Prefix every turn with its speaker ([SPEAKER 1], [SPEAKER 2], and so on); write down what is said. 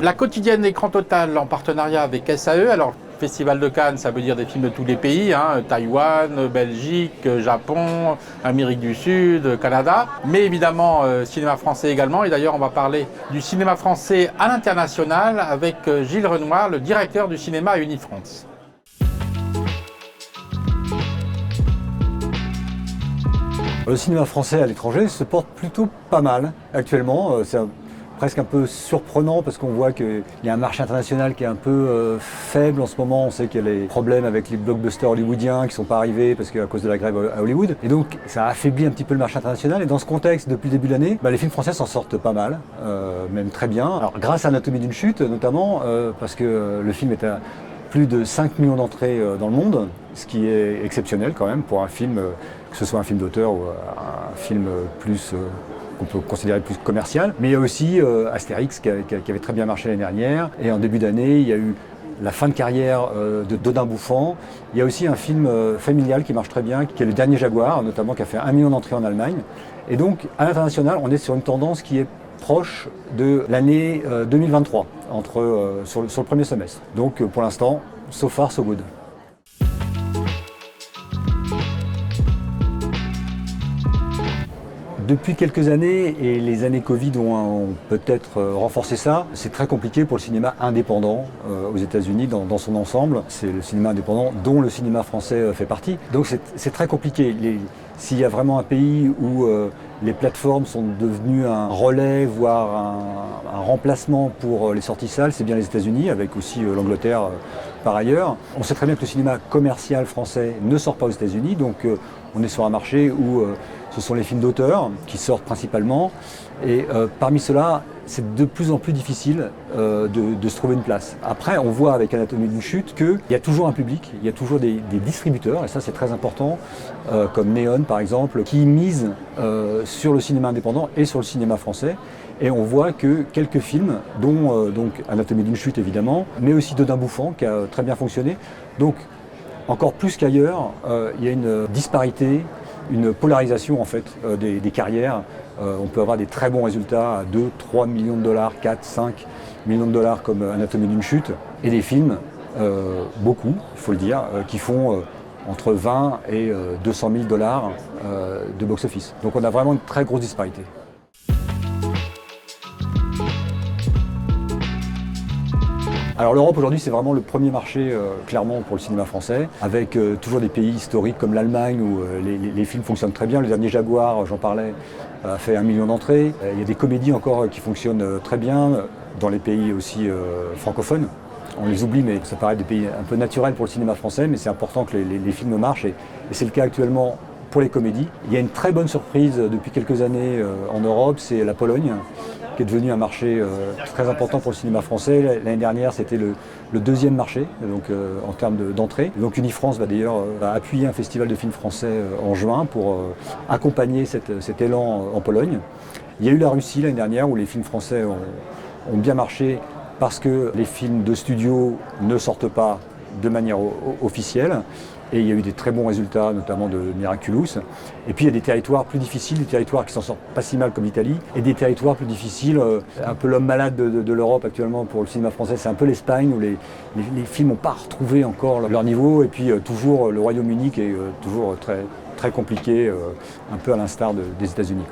[SPEAKER 1] La quotidienne Écran Total en partenariat avec SAE. Alors, Festival de Cannes, ça veut dire des films de tous les pays, hein, Taïwan, Belgique, Japon, Amérique du Sud, Canada, mais évidemment cinéma français également. Et d'ailleurs, on va parler du cinéma français à l'international avec Gilles Renoir, le directeur du cinéma à Unifrance.
[SPEAKER 2] Le cinéma français à l'étranger se porte plutôt pas mal actuellement. C'est presque un peu surprenant parce qu'on voit qu'il y a un marché international qui est un peu faible en ce moment. On sait qu'il y a les problèmes avec les blockbusters hollywoodiens qui ne sont pas arrivés parce qu'à cause de la grève à Hollywood. Et donc ça affaiblit un petit peu le marché international. Et dans ce contexte, depuis le début de l'année, les films français s'en sortent pas mal, même très bien. Alors grâce à Anatomie d'une chute notamment, parce que le film est à plus de 5 millions d'entrées dans le monde, ce qui est exceptionnel quand même pour un film, que ce soit un film d'auteur ou un film plus qu'on peut considérer plus commercial. Mais il y a aussi Astérix qui avait très bien marché l'année dernière. Et en début d'année, il y a eu la fin de carrière de Dodin Bouffant. Il y a aussi un film familial qui marche très bien, qui est Le Dernier Jaguar, notamment qui a fait 1 million d'entrées en Allemagne. Et donc, à l'international, on est sur une tendance qui est proche de l'année 2023, sur le premier semestre. Donc pour l'instant, so far so good. Depuis quelques années, et les années Covid ont peut-être renforcé ça, c'est très compliqué pour le cinéma indépendant aux États-Unis dans son ensemble. C'est le cinéma indépendant dont le cinéma français fait partie. Donc c'est très compliqué. S'il y a vraiment un pays où les plateformes sont devenues un relais, voire un remplacement pour les sorties salles, c'est bien les États-Unis, avec aussi l'Angleterre par ailleurs. On sait très bien que le cinéma commercial français ne sort pas aux États-Unis, donc on est sur un marché où ce sont les films d'auteur qui sortent principalement. Et parmi ceux-là, c'est de plus en plus difficile de se trouver une place. Après, on voit avec Anatomie d'une chute qu'il y a toujours un public, il y a toujours des distributeurs, et ça c'est très important, comme Neon par exemple, qui misent sur le cinéma indépendant et sur le cinéma français. Et on voit que quelques films, dont donc Anatomie d'une chute évidemment, mais aussi Dodin Bouffant qui a très bien fonctionné. Donc encore plus qu'ailleurs, il y a une disparité, une polarisation en fait des carrières. On peut avoir des très bons résultats à 2, 3 millions de dollars, 4, 5 millions de dollars comme Anatomie d'une chute, et des films, beaucoup, il faut le dire, qui font entre 20 et 200 000 dollars de box-office. Donc on a vraiment une très grosse disparité. Alors l'Europe aujourd'hui c'est vraiment le premier marché clairement pour le cinéma français, avec toujours des pays historiques comme l'Allemagne où les films fonctionnent très bien. Le Dernier Jaguar, j'en parlais, a fait 1 million d'entrées. Il y a des comédies encore qui fonctionnent très bien dans les pays aussi francophones. On les oublie, mais ça paraît des pays un peu naturels pour le cinéma français, mais c'est important que les films marchent et c'est le cas actuellement pour les comédies. Il y a une très bonne surprise depuis quelques années en Europe, c'est la Pologne, qui est devenu un marché très important pour le cinéma français. L'année dernière, c'était le deuxième marché donc, en termes d'entrée. Donc Unifrance va d'ailleurs appuyer un festival de films français en juin pour accompagner cet élan en Pologne. Il y a eu la Russie l'année dernière où les films français ont bien marché parce que les films de studio ne sortent pas de manière officielle. Et il y a eu des très bons résultats, notamment de Miraculous. Et puis il y a des territoires plus difficiles, des territoires qui s'en sortent pas si mal comme l'Italie, et des territoires plus difficiles, un peu l'homme malade de l'Europe actuellement pour le cinéma français, c'est un peu l'Espagne où les films n'ont pas retrouvé encore leur niveau. Et puis toujours le Royaume-Uni qui est toujours très, très compliqué, un peu à l'instar des États-Unis.